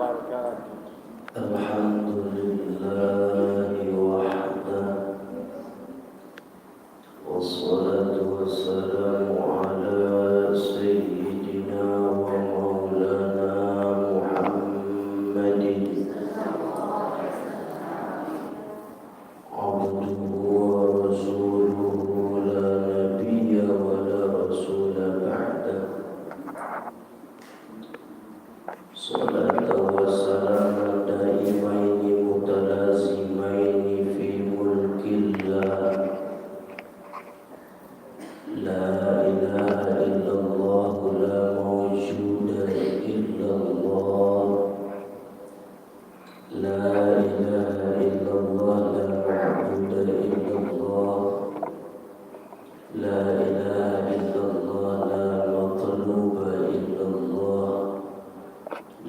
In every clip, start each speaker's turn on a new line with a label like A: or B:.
A: wabarakatuh.
B: Alhamdulillahi wahda, wassalatu wassalamu ala sayyidina wa maulana Muhammadin abduhu wa rasuluhu la nabiyya wa la rasula ba'da. Salatu wassalamu daimaini mutalazimaini fi mulkillah. La ilaha illallah, la mawjuda illallah. La ilaha illallah, la ma'buda illallah. La ilaha illallah, la matluba illallah.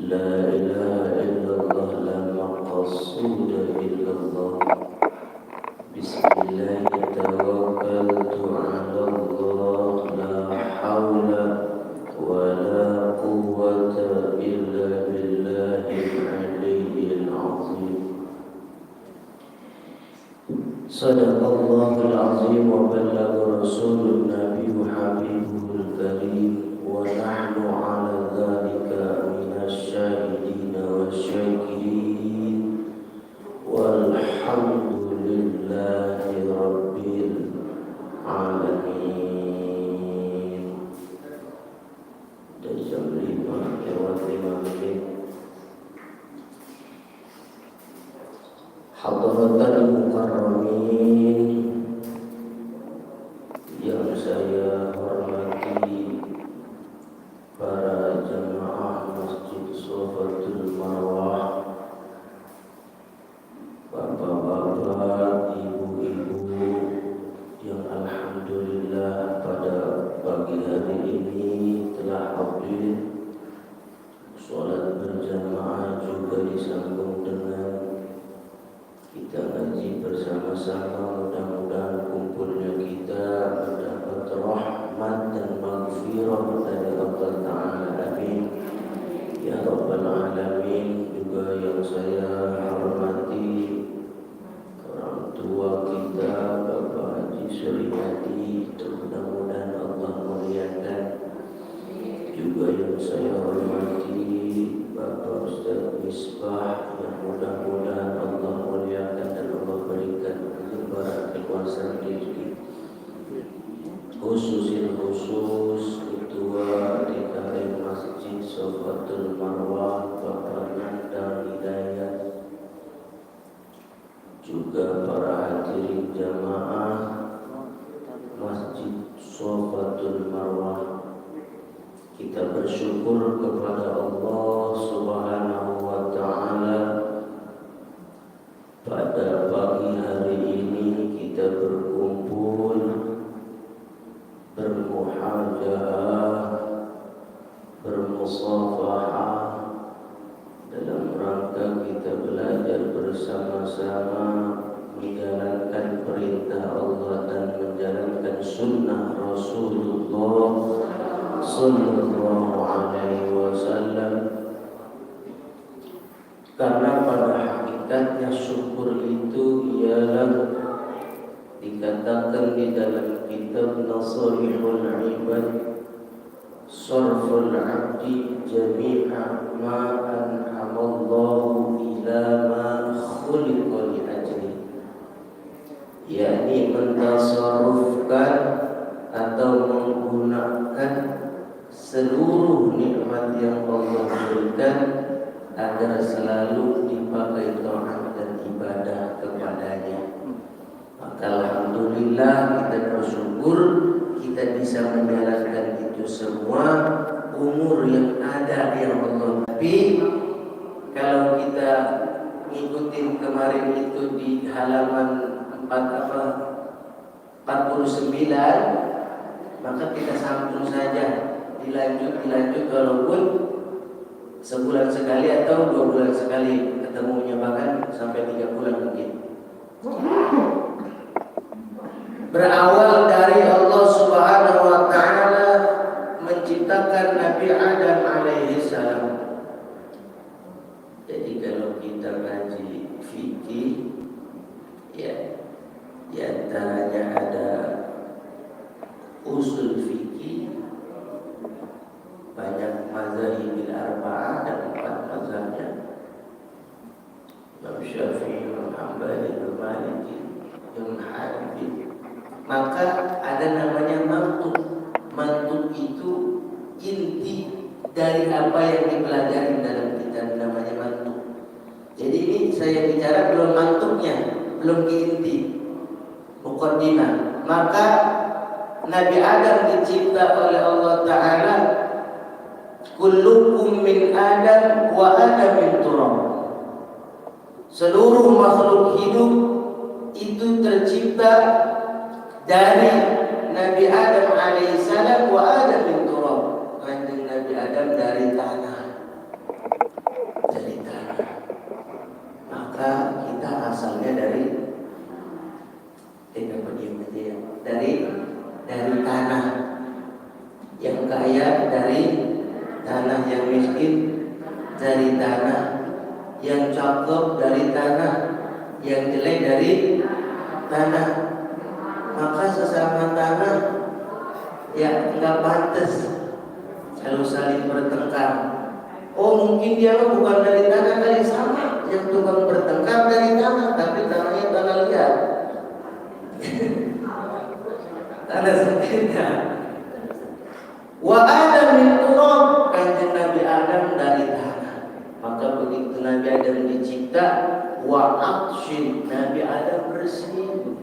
B: La ilaha illallah, la maqsuda illallah. Bismillah tawakkaltu ala Allah, la hawla wa la quwwata illa billahil aliyyil azim. Sadaqallahul azim wa ballagha rasulun nabiyyu habibuhul karim wa nahnu ala dhalika minasyahidin wasyakirin walhamdulillahi rabbil alamin. Dan jam 5 lewat 5 menit. Hadratal mukarramin yang saya hormati, para jamaah Masjid Sofatul Marwah, bapak-bapak, ibu-ibu yang alhamdulillah pada pagi hari ini telah hadir sholat berjamaah, juga disambung dengan kita ngaji bersama-sama. Mudah-mudahan kumpulnya kita mendapat rahmat dan maghfirah dari Allah Ta'ala. Amin ya Rabbal Alamin. Juga yang saya hormati orang tua kita, Bapak Haji Suryadi, mudah-mudahan Allah muliakan. Juga yang saya hormati Bapak Ustaz Misbah, yang mudah-mudahan Allah muliakan dan Allah berikan lebaran kekuasaan rezeki. Khusus Ketua Dikarim Masjid Sofatul Marwah, Bapak Nanda Hidayat, juga para hadirin jamaah Masjid Sofatul Marwah. Kita bersyukur kepada Allah Subhanahu wa Ta'ala, pada pagi hari ini kita berkumpul, bermuhajahah, bermusafahah dalam rangka kita belajar bersama-sama menjalankan perintah Allah dan menjalankan sunnah Rasulullah sallallahu alaihi wasallam. Karena pada hakikatnya syukur itu ialah dikatakan di dalam kitab Nasarihul Ibad, sarful abdi jami'a ma an'amallahu ila ma khuliqa li ajli, yakni mentasarrufkan atau menggunakan seluruh nikmat yang Allah berikan agar selalu dipakai taat dan ibadah kepadanya. Maka alhamdulillah kita bersyukur kita bisa menjalankan itu semua umur yang ada yang Allah. Tapi kalau kita ngikutin kemarin itu di halaman 49, maka kita sambung saja, dilanjut walaupun sebulan sekali atau 2 bulan sekali ketemunya, bahkan sampai 3 bulan mungkin. Berawal dari Allah Subhanahu wa Ta'ala menciptakan Nabi Adam alaihi salam. Jadi kalau kita ngaji fikih, ya di antaranya ada usul fikih, banyak mazhabil arba'ah dan 4 mazhabnya, Imam Syafi'i, Imam Hambali, Imam Maliki, Imam Hanafi. Maka ada namanya mantuk. Mantuk itu inti dari apa yang dipelajari dalam kitab, namanya mantuk. Jadi ini saya bicara belum mantuknya, belum ke inti, muqaddimah. Maka Nabi Adam dicipta oleh Allah Ta'ala, kullukum min Adam wa Adam min turab. Seluruh makhluk hidup itu tercipta dari Nabi Adam alaihissalam wa Adam min turab. Kanjeng Nabi Adam dari tanah. Dari tanah. Maka kita asalnya dari dari tanah. Yang kaya dari tanah, yang miskin dari tanah, yang cakep dari tanah, yang jelek dari tanah. Maka sesama tanah ya nggak pantas kalau saling bertengkar. Oh mungkin dia bukan dari tanah, dari sama yang tukang bertengkar dari tanah, tapi tanahnya tanah liat. Tanah sempitnya. Wa Adam min turab, kanjeng Nabi Adam dari tanah. Maka begitu Nabi Adam dicipta, wa akshin, Nabi Adam bersin.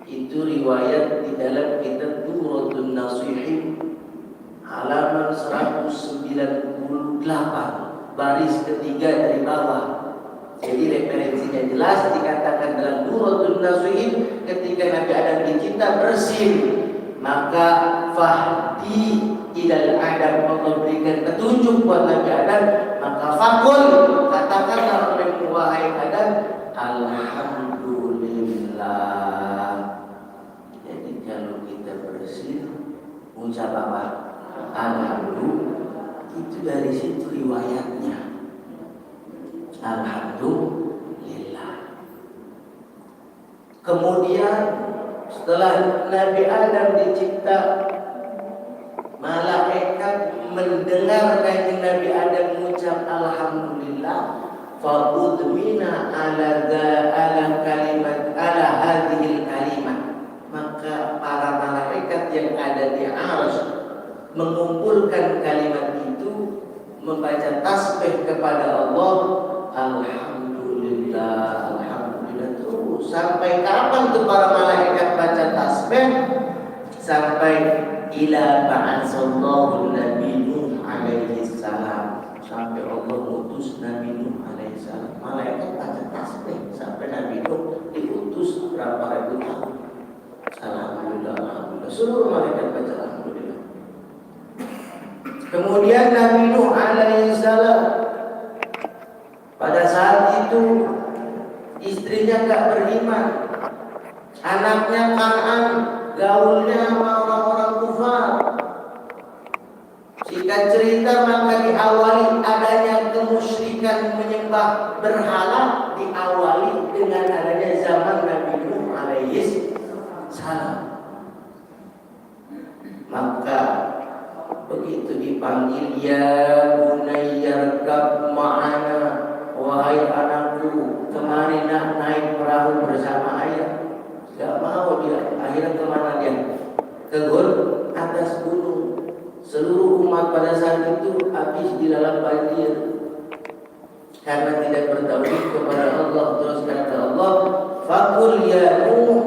B: Itu riwayat di dalam kitab Durratun Nasihin, halaman 198, baris ketiga dari bawah. Jadi referensinya jelas, dikatakan dalam Durratun Nasihin, ketika Nabi Adam dicipta bersin, maka fahdi ilal Adam, Allah berikan petunjuk buat Nabi Adam, maka fakul, katakanlah oleh wahai Adam, alhamdulillah. Jadi kalau kita bersih, ucap apa? Alhamdulillah. Itu dari situ riwayatnya. Alhamdulillah. Kemudian setelah Nabi Adam dicipta, malaikat mendengar kanjeng Nabi Adam mengucap alhamdulillah, fa'udmina ala kalimat ala hadhil kalimat. Maka para malaikat yang ada di arsy mengumpulkan kalimat itu, membaca tasbih kepada Allah, alhamdulillah, alhamdulillah. Terus sampai kapan tuh para malaikat baca tasbih? Sampai ila ba'atsallahu Nabi Nuh alaihi salam, sampai Allah utus Nabi Nuh alaihi salam. Malaikat baca tasbih sampai Nabi Nuh diutus berapa ribu tahun. Alhamdulillah, alhamdulillah. Seluruh malaikat baca alhamdulillah. Kemudian Nabi Nuh alaihi salam, pada saat itu istrinya enggak beriman, anaknya Kan'an, gaulnya sama orang-orang kufar. Singkat cerita, maka diawali adanya kemusyrikan menyembah berhala, diawali dengan adanya zaman Nabi Nuh alaihi salam. Maka begitu dipanggil, ya bunayya rkab ma'ana, wahai anakku, kemari nak naik perahu bersama ayah. Gak mau dia. Akhirnya kemana dia? Ke atas gunung. Seluruh umat pada saat itu habis di dalam banjir karena tidak bertauhid kepada Allah. Terus kata Allah, faqul ya Nuh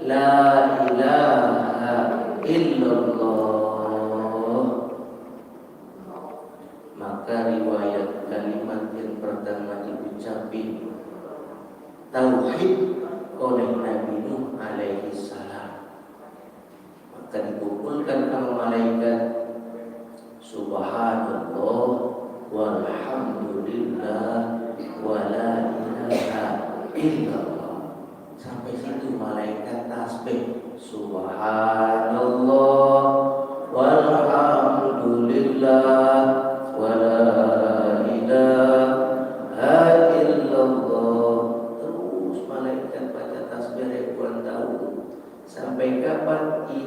B: la ilaha illallah. Maka riwayat kalimat yang pertama diucapin tauhid oleh Nabi Nuh alaihi salam, maka dikumpulkan sama malaikat, subhanallah walhamdulillah wala ilaha illallah. Sampai situ malaikat tasbih, subhanallah walhamdulillah wala ilaha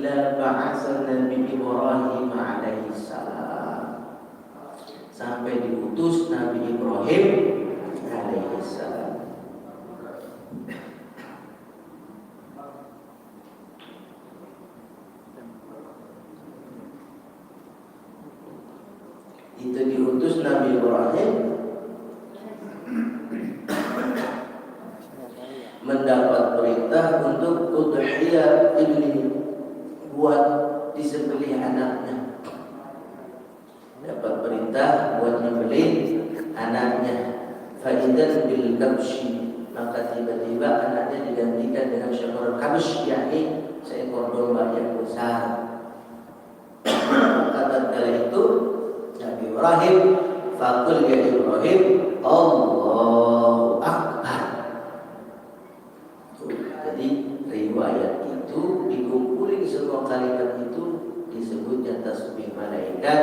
B: ila ba'asa Nabi Ibrahim alaihi salam, sampai diutus Nabi Ibrahim alaihi salam. Itu diutus Nabi Ibrahim mendapat perintah untuk udhiyah ibni, buat disembelih anaknya. Dapat perintah buat menyembelih anaknya. Faidan bil kabshi, maka tiba-tiba anaknya digantikan dengan seekor kabsh, yakni seekor domba yang besar. Kata kala itu Nabi Ibrahim, faqul ya Ibrahim, Allahu Akbar. Jadi riwayat itu dikumpulin semua kalimat itu disebutnya tasbih malaikat,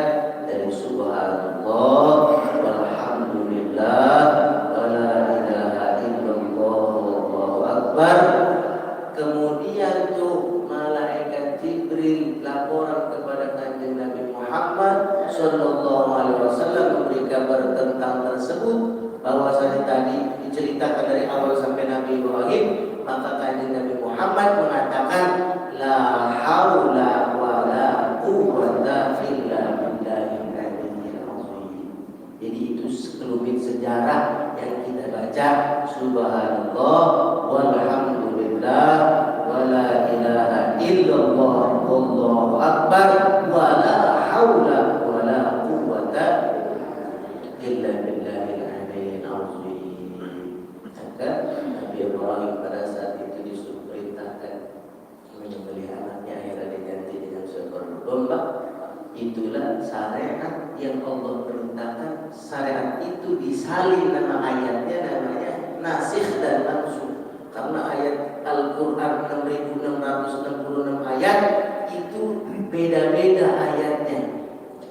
B: dari subhanallah walhamdulillah wala ilaha illallah wallahu akbar. Kemudian tuh malaikat Jibril laporan kepada kanjeng Nabi Muhammad sallallahu alaihi wasallam, memberi kabar tentang tersebut, bahwasanya tadi diceritakan dari awal sampai Nabi Ibrahim. Maka kanjeng Nabi Muhammad mengatakan la haula wala quwwata illa billahil aliyyil azim. Jadi itu sekelumit sejarah yang kita baca, subhanallah walhamdulillah wala ilaha illallah wallahu akbar wala haula wala quwwata illa billahil aliyyil azim. Maka Nabi Ibrahim pada saat itu disuruh perintahkan menyembelih anaknya, akhirnya diganti dengan seekor domba. Itulah syariat yang Allah perintahkan. Syariat itu disalin, nama ayatnya namanya nasikh dan mansukh. Karena ayat Al-Quran 6666 ayat itu beda-beda ayatnya.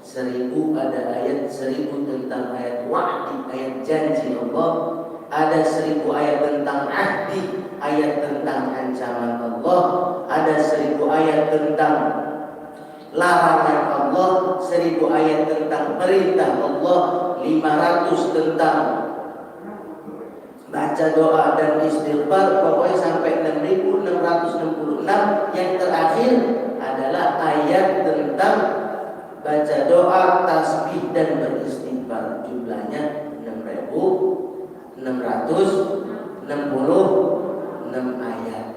B: 1000 ada ayat 1000 tentang ayat wa'di, ayat janji Allah. Ada 1000 ayat tentang ahdi, ayat tentang ancaman Allah. Ada 1000 ayat tentang larangan Allah, 1000 ayat tentang perintah Allah, 500 tentang baca doa dan istighfar, pokoknya sampai 6666. Yang terakhir adalah ayat tentang baca doa, tasbih dan beristighfar. Jumlahnya 6666 ayat.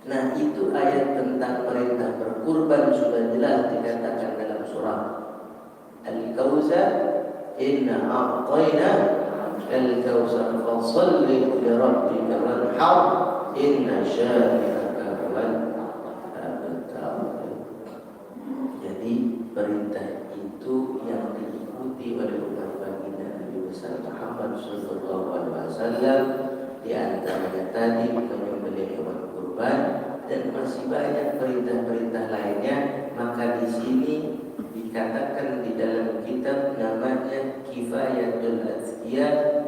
B: Nah, itu ayat tentang perintah berkurban sudah jelas dikatakan dalam surah Al-Kautsar, inna a'tayna al-kautsar fasholli li rabbika wanhar inna syani'aka huwal abtar. Jadi perintah itu yang diikuti oleh umat baginda Nabi besar Muhammad sallallahu alaihi wasallam. Di antaranya tadi menyembelih hewan kurban, dan masih banyak perintah-perintah lainnya. Maka di sini dikatakan di dalam kitab namanya Kifayatul Azkiyah,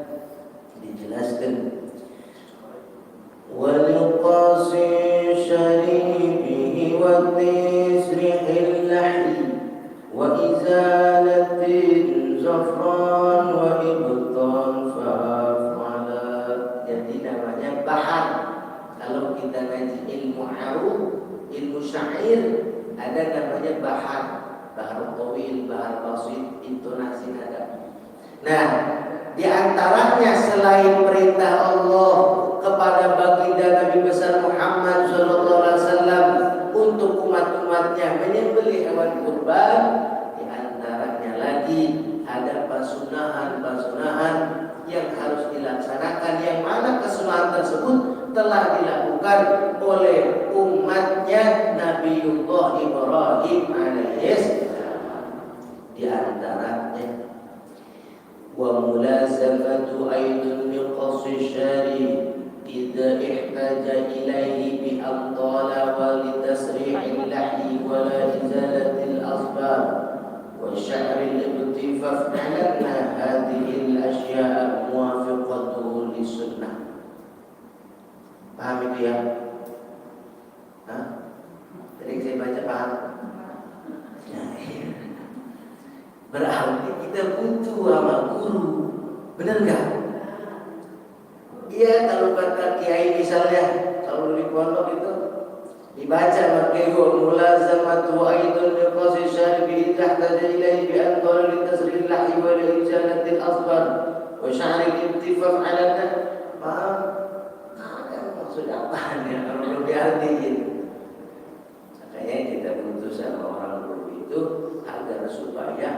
B: dijelaskan wal-qasi syaribihi wa tisrihil lahi wa izalatin zafran wa ibtan fa'afala. Jadi namanya bahan. Kalau kita ngaji ilmu aruf, ilmu syair, ada namanya bahan. Bahar tawil, bahar basit, intonasi nada. Nah, di antaranya selain perintah Allah kepada baginda Nabi besar Muhammad sallallahu alaihi wasallam untuk umat-umatnya menyembelih hewan kurban, di antaranya lagi ada pasunahan-pasunahan yang harus dilaksanakan, yang mana kesunahan tersebut telah dilakukan oleh umatnya Nabiullah Ibrahim alaihissalam. Di antaranya wa mulazamatu aidun miqasi syari idza ihtaja ilaihi bi amtala wa litasri'il lahi wa la izalatil asbar wa sya'ril ibtifaf alanna hadhihi al-asya'a muwafiqatuhu lis-sunnah. Paham itu ya? Jadi sama guru. Benar nggak? Iya, kalau kata kiai misalnya, kalau di pondok itu dibaca makaihu mulazamatu aidun biqasi syaribi tahtaja ilaihi bi an qala li tasrih lahi wa li ijalatil asghar wa sya'ri ittifaq ala ada maksud apa ya kalau belum diartiin. Makanya kita butuh sama orang guru itu agar supaya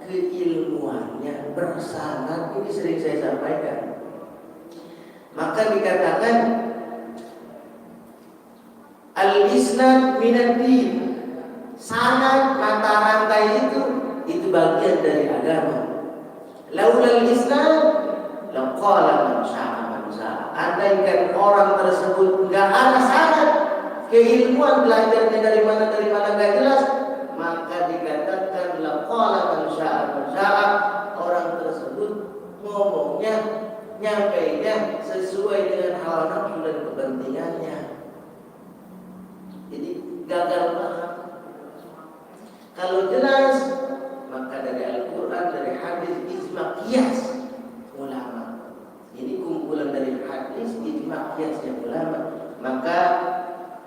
B: keilmuannya bersanad. Ini sering saya sampaikan. Maka dikatakan al-isnad minad-din, sanad mata rantai itu bagian dari agama. Laulal isnad laqala man syaa man syaa. Andaikan orang tersebut enggak ada sanad, keilmuan belajarnya dari mana enggak jelas, maka dikatakan laqala man syaa man syaa. Orang tersebut ngomongnya, nyampainya sesuai dengan hawa nafsu dan kepentingannya. Jadi gagal paham. Kalau jelas, maka dari Al-Quran, dari hadis, ijma' qiyas ulama. Ini kumpulan dari hadis, ijma' qiyasnya ulama. Maka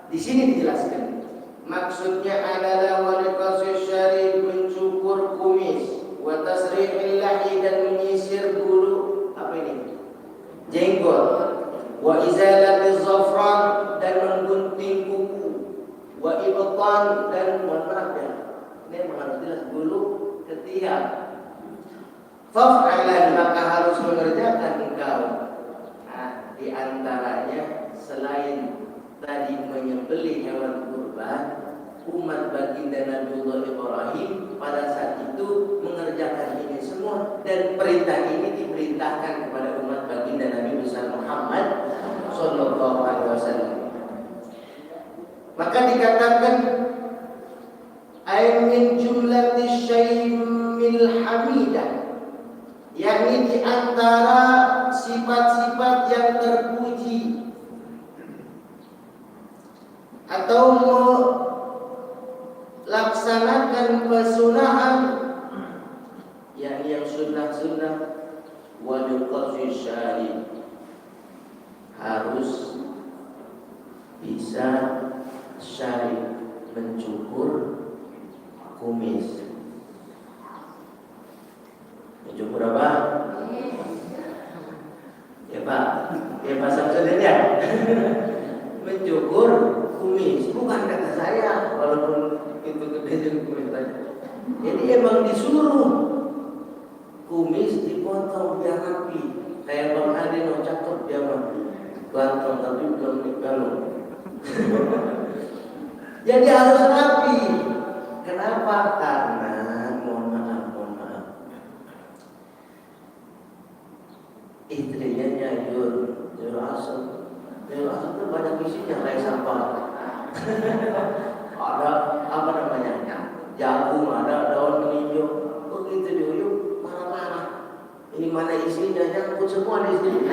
B: di sini dijelaskan. Maksudnya adalah waliqasus syarib, mencukur kumis, wa tasrihil lahi, dan menyisir bulu apa ini? Jenggot, wa izalatiz zafran, dan menggunting kuku, wa ibtan, dan mohon ya, ini harus jelas bulu ketiak. Faf'alan, maka harus mengerjakan engkau. Nah, di antaranya selain tadi menyembelih hewan kurban, umat baginda Nabiullah Ibrahim pada saat itu mengerjakan ini semua, dan perintah ini diperintahkan kepada umat baginda Nabi besar Muhammad sallallahu alaihi wasallam. Maka dikatakan ay min jumlati syaimil hamidah, yakni di antara sifat-sifat yang terpuji atau melaksanakan kesunahan, yakni yang sunnah-sunnah, wajib syari, harus bisa syari, mencukur kumis. Mencukur apa? Ya Pak, ya Pak Samsudin ya. Mencukur kumis, bukan kata saya, walaupun itu gede kumis tadi. Jadi emang disuruh kumis dipotong biar rapi. Kayak Bang Adi mau cakep dia mah ganteng tapi belum nikah. Jadi harus rapi. Kenapa? Karena mohon maaf, istrinya nyayur asam itu banyak isinya kayak sampah. Ada apa namanya? Jagung, ada daun meninjau. Begitu diuyuk marah-marah. Ini mana isinya? Nyangkut semua di sini.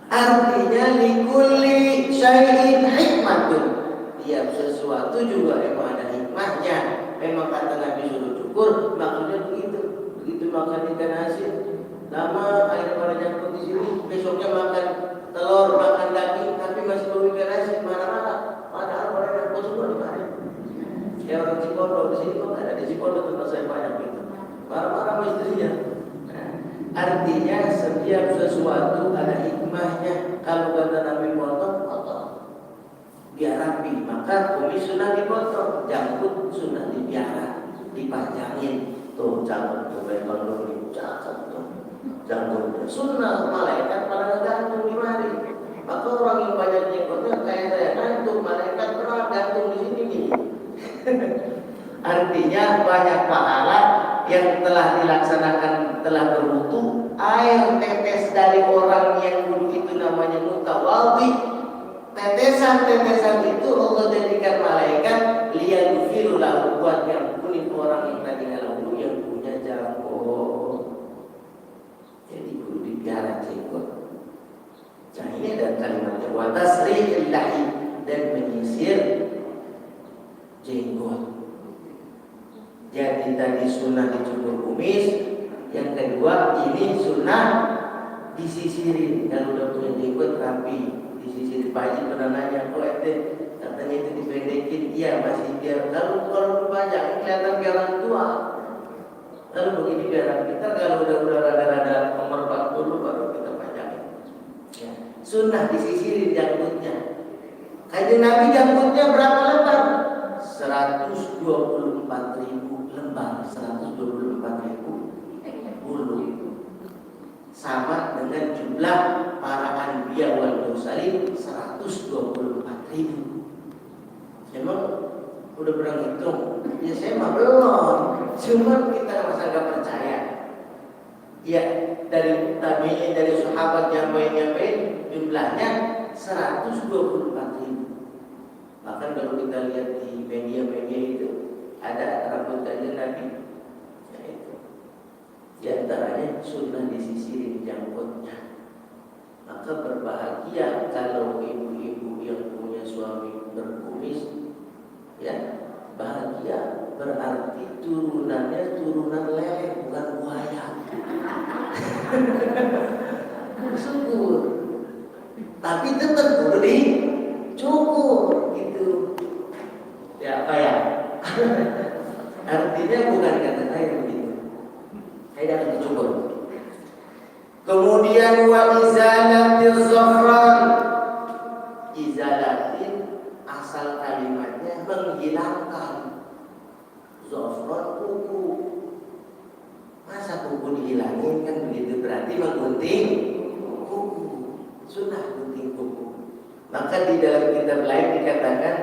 B: Artinya likulli syai'in hikmatun. Tiap sesuatu juga emang ada hikmahnya. Memang kata Nabi suruh cukur, maksudnya begitu. Begitu makan ikan asin, lama air pada nyangkut di sini. Besoknya makan telur, makan daging, tapi masih bau ikan asin, marah-marah. Padahal pada nyangkut semua di mana? Ya orang Cipondo di sini kok ada di Cipondo tempat saya banyak itu. Marah-marah sama istrinya. Artinya setiap sesuatu ada hikmahnya. Kalau kata Nabi potong biar rapi, maka kumis sunnah dipotong, janggut sunnah dipiara, dipanjangin. Tuh janggut tuh memang dulu cakep tuh. Janggut sunnah, malaikat pada gantung di mari. Maka orang yang banyak jenggotnya kayak saya gantung, malaikat pernah gantung di sini nih. Artinya banyak pahala yang telah dilaksanakan, telah bermutu. Air tetes dari orang yang dulu itu namanya mutawadhi. Tetesan-tetesan itu Allah jadikan malaikat liyaghfiru lahu, buat yang kulit orang yang tadinya lalu yang punya janggut. Jadi kudu dipiara jenggot. Nah ini ada kalimatnya wa tasrihil lahi, dan menyisir jenggot. Jadi tadi sunnah dicukur kumis, sunnah disisirin. Kalau udah punya jenggot rapi disisirin. Pak Haji pernah nanya, kok ente katanya itu dipendekin? Iya, masih biar kalau panjang kelihatan kayak orang tua. Lalu begini biar kita kalau udah rada-rada nomor 40 baru kita panjangin. Ya. Sunnah disisirin janggutnya. Kanjeng Nabi janggutnya berapa lembar? 124.000 lembar. 124.000 bulu. Sama dengan jumlah para anbiya wal mursalin 124.000. Emang udah pernah hitung? Ya saya mah belum. Cuma kita masa gak percaya. Ya dari tabi'in, dari sahabat nyampein jumlahnya 124.000. Bahkan kalau kita lihat di media-media itu ada rambut kanjeng Nabi. Ya itu. Di antaranya sunnah disisirin janggutnya. Maka berbahagia kalau ibu-ibu yang punya suami berkumis, ya bahagia, berarti turunannya turunan lele bukan buaya. Bersyukur. Tapi tetap kudu dicukur gitu. Ya apa ya? Artinya bukan kata saya begitu. Saya akan dicukur. Kemudian wa izalatil zafran. Izalatin asal kalimatnya menghilangkan. Zafran kuku. Masa kuku dihilangin kan begitu, berarti menggunting kuku. Sunnah gunting kuku. Maka di dalam kitab lain dikatakan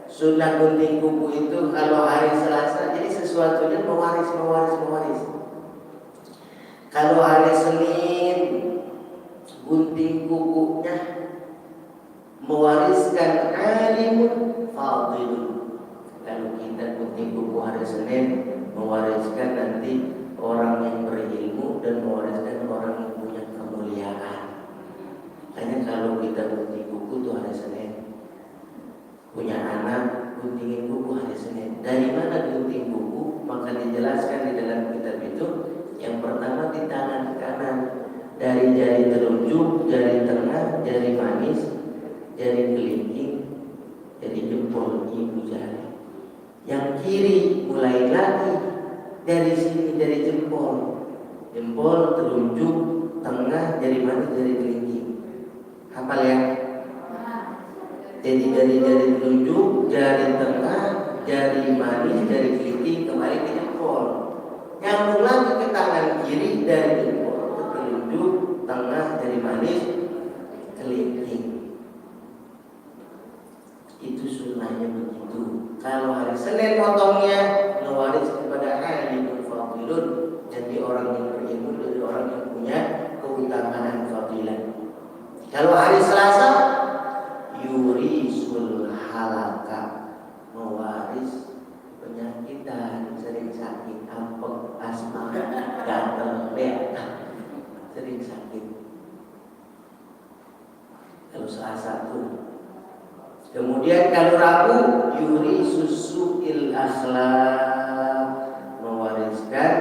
B: sunnah gunting kuku itu kalau hari Selasa, jadi sesuatunya mewaris. Kalau hari Senin gunting kukunya mewariskan alimun fadilun. Kalau kita gunting kuku hari Senin mewariskan nanti orang yang berilmu dan mewariskan orang yang punya kemuliaan. Hanya kalau kita gunting kuku itu hari Senin, punya anak guntingin kuku hari Senin. Dari mana gunting kuku? Maka dijelaskan di dalam kitab itu. Yang pertama di tangan kanan, dari jari telunjuk, jari tengah, jari manis, jari kelingking, jari jempol ibu jari. Yang kiri mulai lagi dari sini, dari jempol, telunjuk, tengah, jari manis, jari kelingking. Hafal ya? Jadi jari telunjuk, jari tengah, jari manis, jari kelingking, kembali ke jempol. Nyambung lagi ke tangan kiri, dari jempol ke telunjuk, tengah, jari manis, kelingking. Itu sunnahnya begitu. Kalau hari Senin potongnya mewaris kepada alimul fadilun, jadi orang yang berilmu, jadi orang yang punya keutamaan fadilah. Kalau hari Selasa yurisul halaka, mewaris penyakitan, sering sakit, ampek, asma, gatal, sering sakit. Kalau Selasa tuh. Kemudian kalau Rabu yurisus su'il akhlak, mewariskan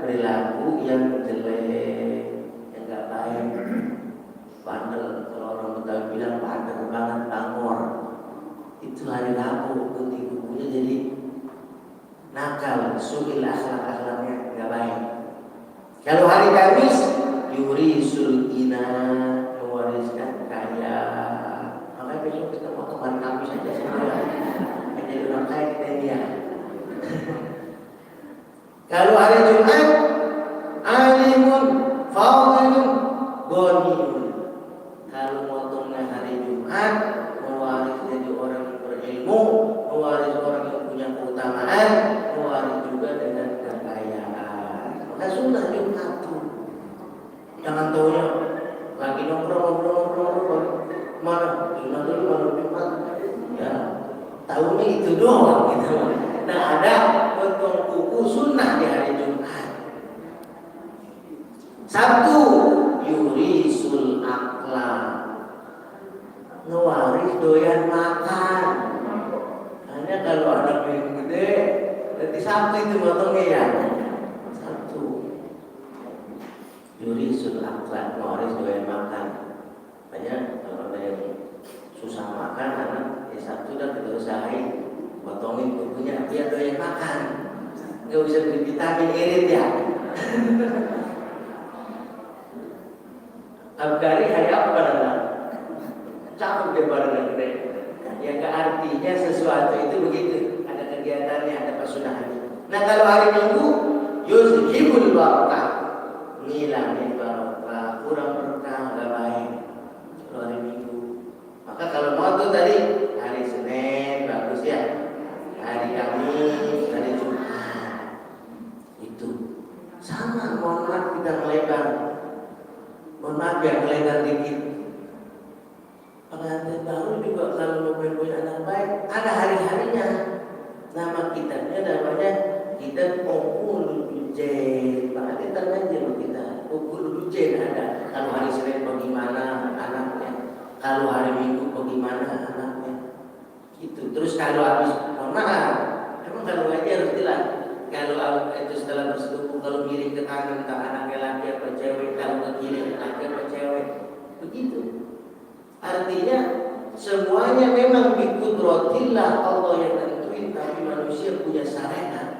B: perilaku yang jelek, yang gak baik. Bandel, kalau orang Betawi bilang bandel banget, bangor. Itu hari Rabu, gunting kukunya jadi nakal, su'il akhlaknya gak baik. Kalau hari Kamis yurisul ina, mewariskan kaya. Makanya besok kita potong hari Kamis saja semua. Jadi orang kaya kita dia. Kalau hari Jumat alimun fadilun ghaniyun. Kalau motongnya hari Jumat mewaris jadi orang yang berilmu, mewaris orang yang punya keutamaan, mewaris juga dengan kekayaan. Maka sunnah Jumat tuh. Jangan taunya lagi nongkrong mana sunnah dulu baru Jumat. Ya, tahunya itu doang gitu. Nah ada potong kuku sunnah di hari Jumat. Sabtu yurisul akla, ngewaris doyan makan. Hanya kalau anak yang gede, berarti Sabtu itu potongnya ya. Sabtu Yurisul akhlak, Morris doyan makan. Banyak kalau ada yang susah makan, anak Sabtu dan kita usahain potongin kukunya biar doyan makan. Nggak bisa beli vitamin irit ya. Abgari hari apa dah? Cakep dia barengan gede. Yang artinya sesuatu itu begitu. Ada kegiatannya, ada pesunahannya. Nah kalau hari Minggu, yuzhibul barakah, ngilangin barakah, kurang berkah, nggak baik. Kalau hari Minggu. Maka kalau mau tuh tadi hari Senin bagus ya. Hari Kamis, hari Jumat. Itu sama. Mohon maaf kita melebar. Mohon maaf ya melebar dikit. Pengantin baru juga kalau mau punya anak baik ada hari-harinya. Nama kitabnya namanya kitab Uqulul Ujain. Pak Adi aja loh kita. Uqulul Ujain ada. Kalau hari Senin bagaimana anaknya? Kalau hari Minggu bagaimana anaknya? Itu. Terus kalau habis mohon maaf, emang kalau ngaji harus jelas. Kalau itu setelah bersetubuh, kalau miring ke kanan tak anaknya laki apa cewek, kalau ke kiri laki apa cewek, begitu. Artinya semuanya memang biqudratillah, Allah yang tentuin, tapi manusia punya syariat.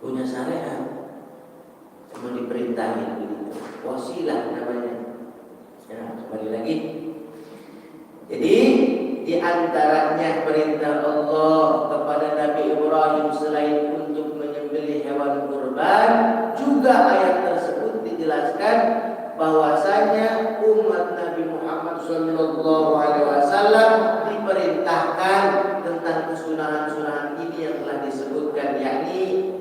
B: Punya syariat. Cuma diperintahin begitu. Wasilah namanya. Ya, kembali lagi. Jadi di antaranya perintah Allah kepada Nabi Ibrahim selain untuk menyembelih hewan kurban, juga ayat tersebut dijelaskan bahwasanya umat Nabi Muhammad SAW diperintahkan tentang kesunahan-sunahan ini yang telah disebutkan, yakni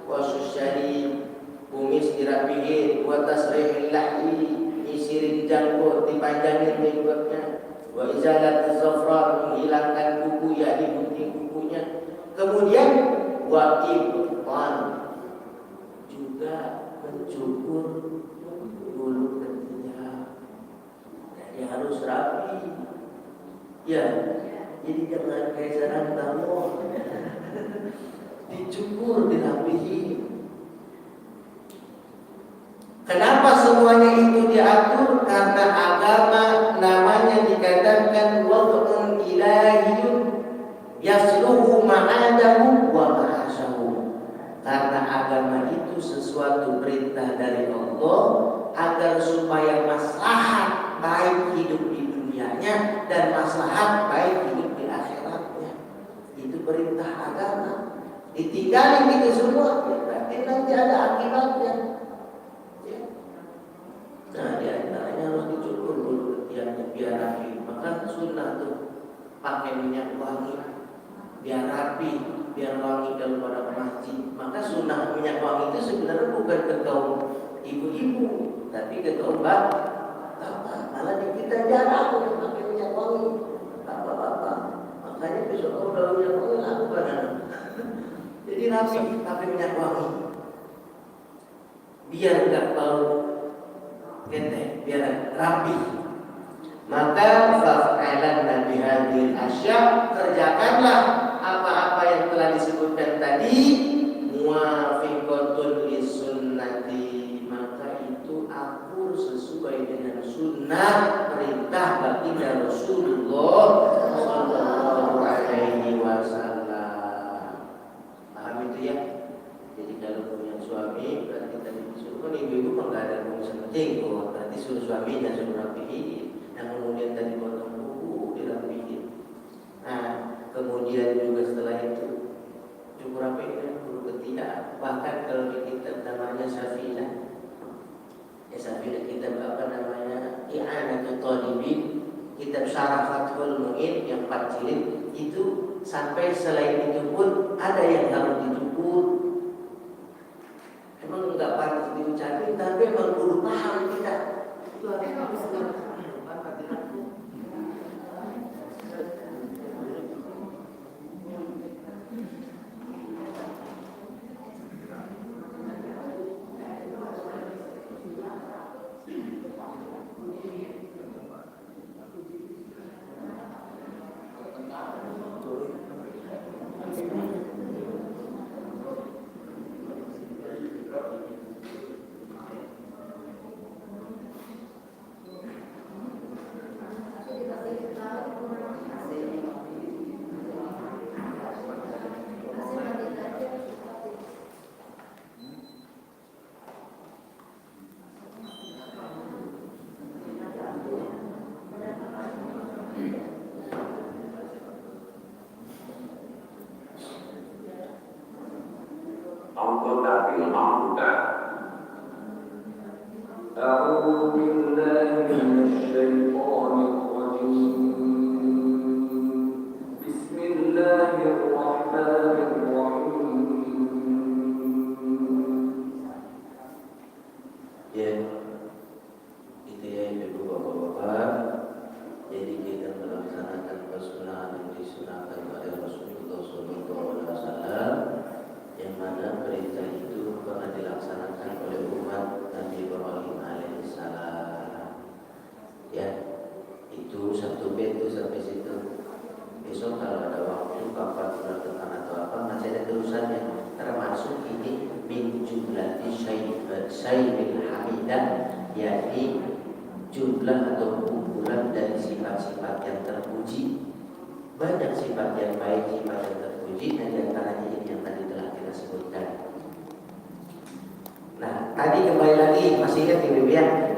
B: wasus syari, kumis dirapihin, wa tasrihil lahi, nyisirin janggut, dipanjangin jenggotnya, wa izalat zafrar, menghilangkan kuku, yakni gunting kukunya. Kemudian wa ibtan, juga mencukur bulu ketiak. Jadi harus rapi. Ya, jadi jangan kayak sarang tamu. Dicukur, dirapihi. Kenapa semuanya itu diatur? Karena agama namanya dikatakan wad'un ilahiyun yasluhu ma'adahu wa ma'asahu. Karena agama itu sesuatu perintah dari Allah agar supaya maslahat baik hidup di dunianya dan maslahat baik hidup di akhiratnya. Itu perintah agama. Ditinggalin itu semua, berarti nanti ada akibatnya. Nah, di antaranya harus dicukur dulu ketiaknya biar rapi. Maka sunnah tuh pakai minyak wangi biar rapi, biar wangi kalau pada masjid. Maka sunnah minyak wangi itu sebenarnya bukan ke kaum ibu-ibu, tapi ke kaum bapak. Malah di kita jarang yang pakai minyak wangi, bapak-bapak. Makanya besok kalau udah minyak wangi lakukan. Jadi rapi pakai minyak wangi, biar nggak bau gede, biar rapi. Maka fa'alan bihadhil asya, kerjakanlah apa-apa yang telah disebutkan tadi, muwafiqatun lisunnati, maka itu akur sesuai dengan sunnah perintah baginda Rasulullah sallallahu alaihi wasallam. Paham itu ya? Jadi kalau punya suami berarti tadi disuruh ibu-ibu enggak ada urusan penting, berarti suruh suaminya suruh rapihin. Yang kemudian tadi potong kuku dirapihin. Nah, kemudian juga setelah itu cukur rapihin bulu ketiak. Bahkan kalau di kitab namanya Safinah, Safinah kitab apa namanya, I'anatul Talibin, kitab Syarah Fathul Mu'in yang 4 jilid itu, sampai selain itu pun ada yang harus dicukur. Emang enggak pantas diucapin, tapi emang perlu paham kita. Itu harus Ya, itu ya ibu bapak-bapak. Jadi kita melaksanakan sunnah yang disunahkan oleh Rasulullah SAW, yang mana perintah itu pernah dilaksanakan oleh umat Nabi Ibrahim alaihissalam. Ya, itu satu bait itu sampai situ. Besok kalau ada waktu kapan bulan depan atau apa masih ada terusannya. Termasuk ini min jumlati syai'il hamidah, yakni jumlah atau kumpulan dari sifat-sifat yang terpuji. Banyak sifat yang baik, sifat yang terpuji, dan diantaranya ini yang tadi telah kita sebutkan. Nah, tadi kembali lagi, masih ingat Ibu ya?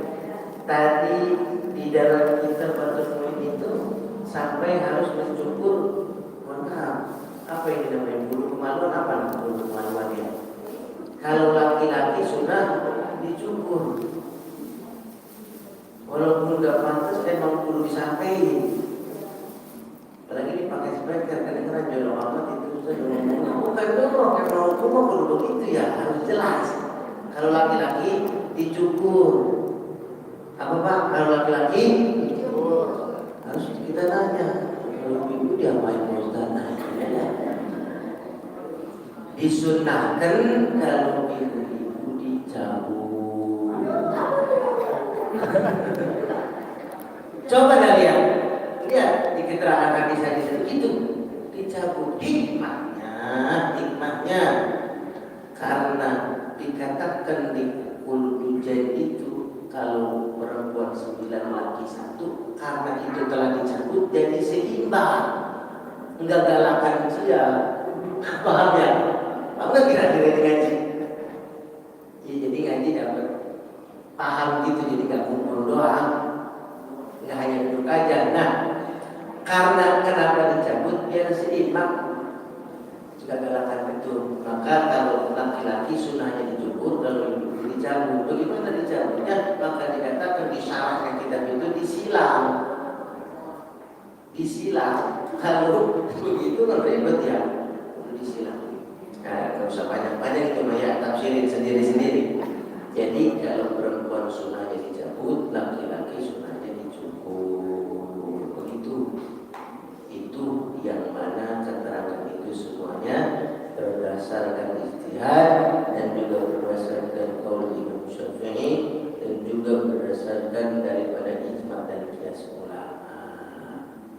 B: Tadi di dalam kita bertemu itu sampai harus mencukur. Mohon maaf, apa yang dinamakan bulu kemaluan? Apa bulu kemaluan ya? Kalau laki-laki sunnah dicukur. Walaupun nggak pantas, memang perlu disampaikan. Apalagi dipakai speaker, kadang-kadang jorok amat itu sudah ngomongnya. Bukan jorok, memang hukum perlu begitu ya, harus jelas. Kalau laki-laki dicukur, apa Pak? Kalau laki-laki dicukur, harus kita tanya. Kalau ibu dia main Ustaz, disunahkan kalau ibu dicabut. Coba kalian lihat di keterangan hadis-hadis itu dicabut. Hikmahnya karena dikatakan di Qulubijain itu kalau perempuan 9 laki 1, karena itu telah dicabut jadi seimbang, enggak galakan dia. Paham ya? Apa kira-kira ini ngaji? Ya, jadi ngaji dapat paham gitu, jadi nggak kumpul doang, nggak hanya duduk aja. Nah, karena kenapa dicabut biar seimbang, juga galakan betul. Maka kalau laki-laki sunnahnya dicukur, kalau ibu dicabut. Bagaimana dicabutnya? Maka dikatakan di syarahnya kitab itu disilang. Kalau begitu kan ribet ya, disilang. Nah, nggak usah banyak-banyak itu mah ya, tafsirin sendiri-sendiri. Jadi kalau perempuan sunnahnya dicabut, laki-laki sunnahnya dicukur. Begitu. Itu yang mana keterangan itu semuanya berdasarkan ijtihad dan juga berdasarkan qaul Imam Syafi'i dan juga berdasarkan daripada ijma' dan qiyas ulama.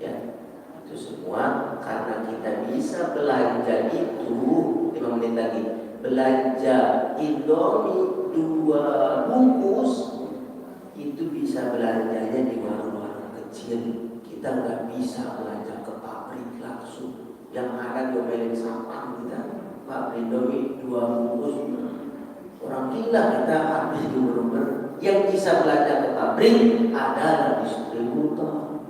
B: Ya, itu semua karena kita bisa belanja itu 5 menit lagi. Belanja Indomie 2 bungkus itu bisa belanjanya di warung-warung kecil. Kita nggak bisa belanja ke pabrik langsung yang ada diomelin sampah kita. Pak Indomie 2 bungkus, orang gila kita habis itu bener-bener. Yang bisa belanja ke pabrik adalah distributor.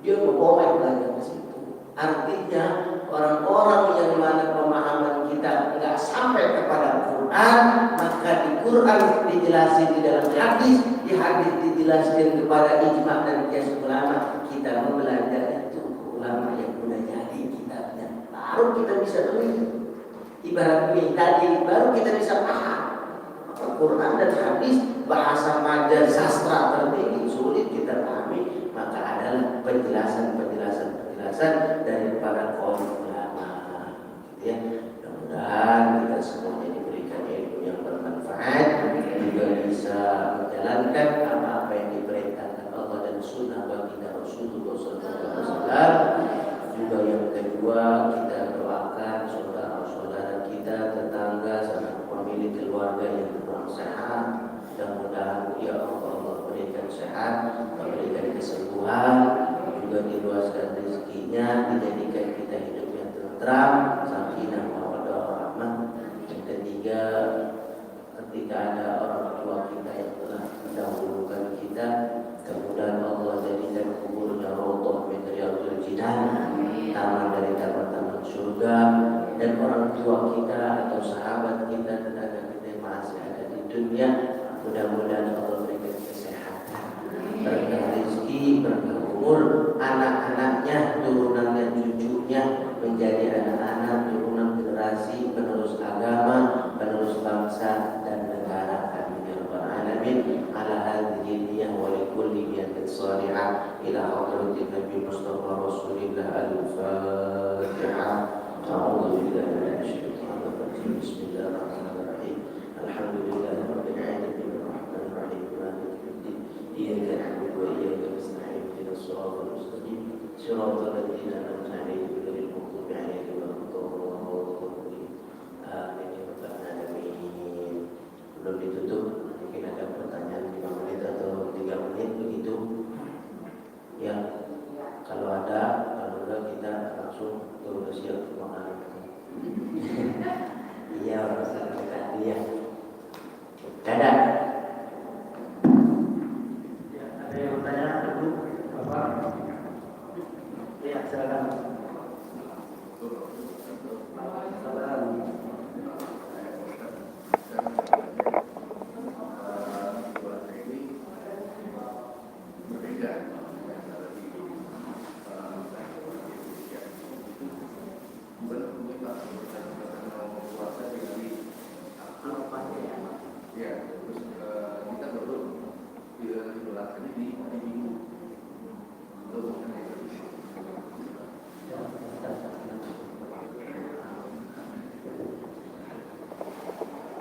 B: Dia mau belanja ke situ. Artinya orang-orang yang mana pemahaman kita nggak sampai kepada Quran, maka di Quran dijelaskan di dalam hadis, di hadis dijelaskan kepada ijma' dan qiyas ulama. Kita membelanja itu ulama yang sudah jadi kitabnya, baru kita bisa beli. Ibarat ini tadi, baru kita bisa paham. Quran dan hadis bahasa majar sastra tertinggi, sulit kita pahami, maka adalah penjelasan dari para ulama. Ya, mudah-mudahan kita semuanya diberikan ilmu yang bermanfaat, juga bisa menjalankan apa yang diperintahkan Allah dan Sunnah baginda Rasulullah SAW. Juga yang kedua, kita doakan saudara-saudara kita, tetangga, sama pemilik keluarga yang kurang sehat. Mudah-mudahan ya Allah berikan sehat, memberikan kesembuhan, juga diluaskan rezekinya, dijadikan kita hidup yang tentram, sakinah, mawaddah, rahmah. Yang ketiga, ketika ada orang tua kita yang telah mendahulukan kita, kemudian Allah jadikan kuburnya raudhah min riyadhil jinan, taman dari taman-taman surga. Dan orang tua kita atau sahabat kita, tetangga kita yang masih ada di dunia, mudah-mudahan Allah berikan kesehatan, berkah rezeki, berkah umur, anak-anaknya, turunannya, cucunya menjadi anak-anak turunan generasi penerus agama, penerus bangsa dan negara. Amin ya rabbal alamin. ila hadratin Nabi Mustafa Rasulillah al-Fatihah. A'udzu billahi minasyaitonir rajim. Bismillahirrahmanirrahim. Alhamdulillahirabbil alamin arrahmanir rahim maliki yaumiddin. Iyyaka na'budu wa iyyaka nasta'in ihdinas siratal mustaqim siratal ladzina an'amta 'alaihim ghairil maghdubi 'alaihim waladdallin. Amin ya rabbal alamin. Belum ditutup, mungkin ada pertanyaan 5 menit atau 3 menit begitu. Ya, kalau ada, kalau enggak kita langsung ke siap makan. Iya, orang kita dia. Dadah. Ya, ada yang bertanya dulu, Bapak? Ya, silakan.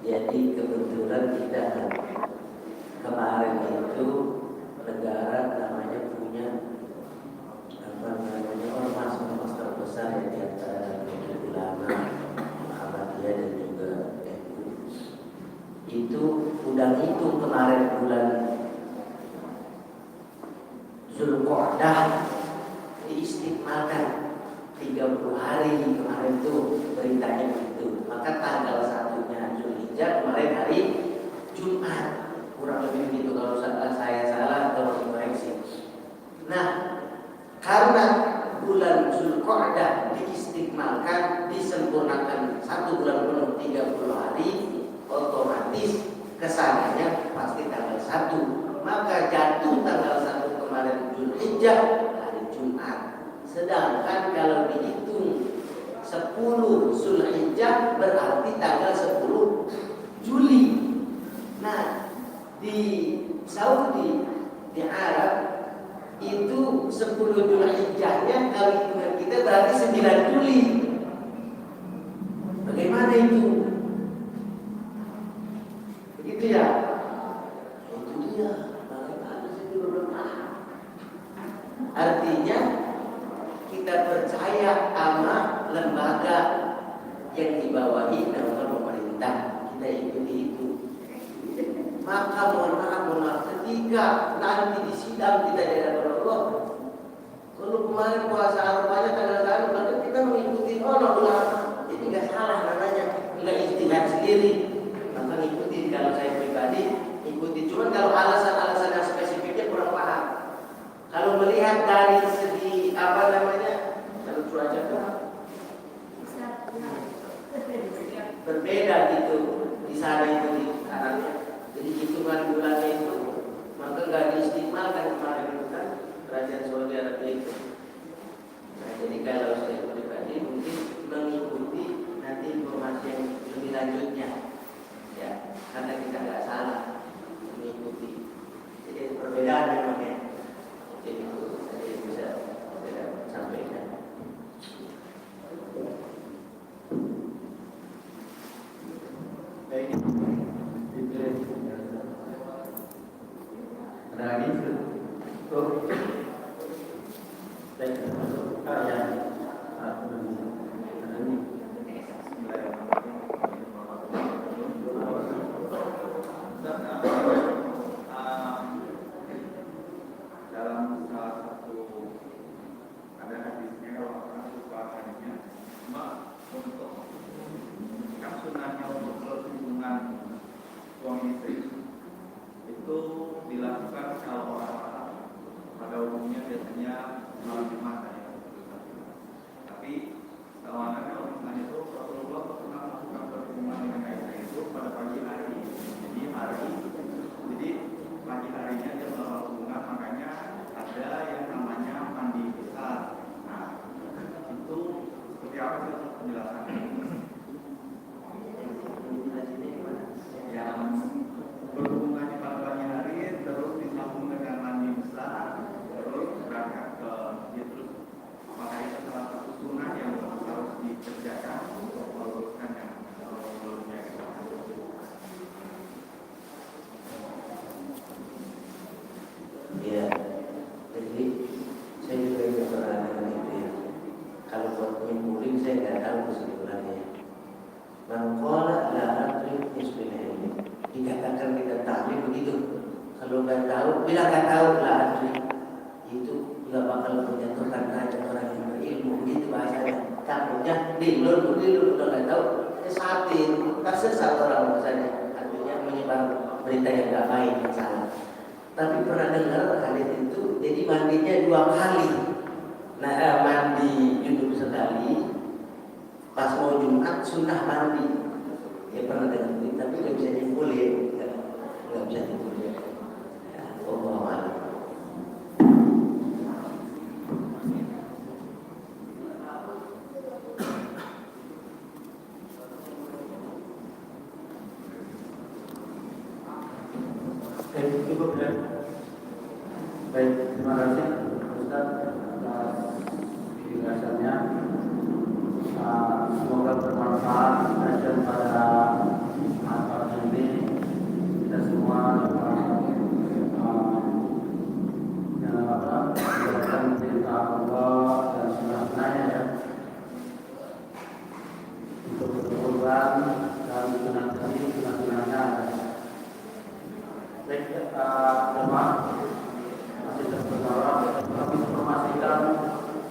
B: Jadi kebetulan kita kemarin itu negara namanya punya ormas terbesar ya di antara ulama Muhammadiyah dan juga NU. Itu udah hitung kemarin bulan Zulqa'dah diistiqmalkan 30 hari kemarin tuh beritanya begitu. Maka tanggal 1-nya Zulhijjah kemarin hari Jumat. Kurang lebih begitu, kalau saya salah tolong dikoreksi. Nah, karena bulan Zulqa'dah diistiqmalkan, disempurnakan 1 bulan penuh 30 hari, otomatis kesananya pasti tanggal 1. Maka jatuh tanggal 1 kemarin Zulhijjah hari Jumat. Sedangkan kalau dihitung 10 Zulhijjah berarti tanggal 10 Juli. Nah, di Saudi, di Arab itu 10 Zulhijjahnya kalau hitungan kita berarti 9 Juli. Bagaimana itu? Begitu ya? Itu dia. Bagaimana saya juga belum paham. Artinya kita percaya sama lembaga yang dibawahi naungan pemerintah, kita ikuti itu. Maka mohon maaf ketika nanti di sidang kita di hadapan Allah, kalau kemarin puasa Arafahnya tanggal 1, maka kita mengikuti ulama. Jadi nggak salah namanya, nggak ijtihad sendiri. Maka ikuti, kalau saya pribadi ikuti. Cuman kalau alasan-alasan yang spesifiknya kurang paham. Kalau melihat dari segi kalau cuaca berbeda gitu di sana itu di Arabnya. Jadi hitungan bulannya itu maka nggak diistiqmalkan kemarin itu kan kerajaan Saudi Arabia itu. Nah, jadi kalau saya pribadi mungkin mengikuti nanti informasi yang lebih lanjutnya, ya, karena kita nggak salah mengikuti. Jadi perbedaan memangnya. Jadi itu saya bisa sampaikan. Baik. Ada lagi? Tuh. Baik. Ya. Ada ini.
A: Dalam salah satu ada hadisnya, kalau orang lupa hadisnya, cuma untuk kan sunahnya untuk hubungan suami istri itu dilakukan kalau orang pada umumnya biasanya malam Jumat ya. Tapi tawanan kalau misalnya itu Rasulullah pernah melakukan perhubungan dengan istri itu pada pagi hari. Jadi pagi harinya dia melakukan hubungan, makanya ada yang namanya mandi besar. Nah, itu seperti apa sih penjelasannya? Yang berhubungannya pada pagi hari terus disambung dengan mandi besar, terus
B: akan kita tahu begitu. Kalau nggak tahu, bila nggak tahu lah itu nggak bakal menjatuhkan derajat orang yang berilmu. Begitu bahasanya. Takutnya dilun udah nggak tahu, kesatin, tersesat orang misalnya. Artinya menyebar berita yang nggak baik, yang salah. Tapi pernah dengar hadis itu, jadi mandinya 2 kali. Nah, mandi junub sekali, pas mau Jumat sunnah mandi. Ya pernah dengar itu, tapi nggak bisa dikulit, nggak bisa dikulit. Ya, Allah alam.
C: Cukup ya. Baik, terima kasih Ustaz atas penjelasannya. Semoga bermanfaat dan pada manfaat ini kita semua menjalankan perintah Allah dan sunnah-sunnahnya ya, untuk berkorban dan sunnah-sunnahnya. Baik, jemaah masih terpercaya kami informasikan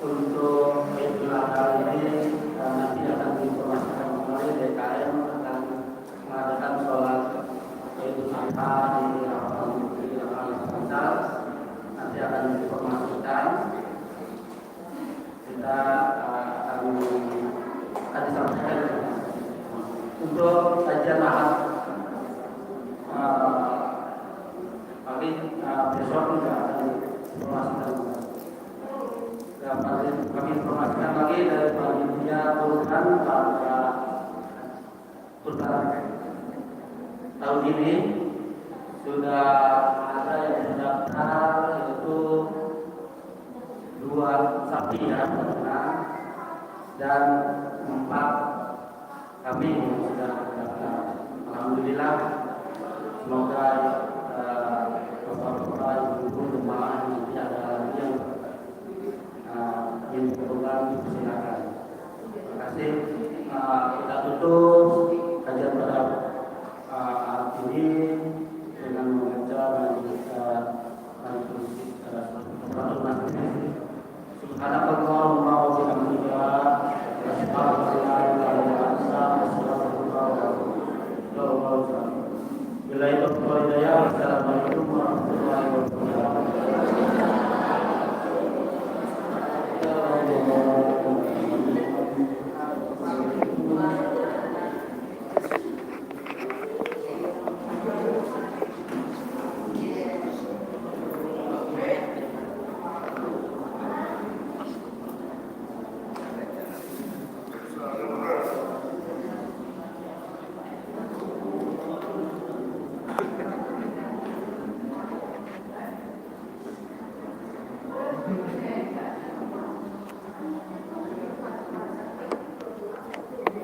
C: untuk Idul Adha ini nanti akan diinformasikan kembali DKM akan mengadakan sholat Idul Adha di lapangan futsal. Nanti akan diinformasikan. Kita akan disampaikan untuk kajian ahad pagi besok juga akan diinformasikan. Kami informasikan lagi dari panitia urutan pada tahun ini sudah ada yang terdaftar, yaitu 2 sapi ya, dan 4 kami yang sudah terdaftar. Alhamdulillah, semoga bapak-bapak, ibu-ibu, jemaah nanti ada lagi yang diperlukan, silakan. Terima kasih. Kita tutup kajian pada hari ini dengan membaca Subhanallahumma wa bihamdika asyhadu an la ilaha illa anta astaghfiruka wa atubu ilaik. Billahi taufiq wal hidayah. Wassalamualaikum warahmatullahi wabarakatuh.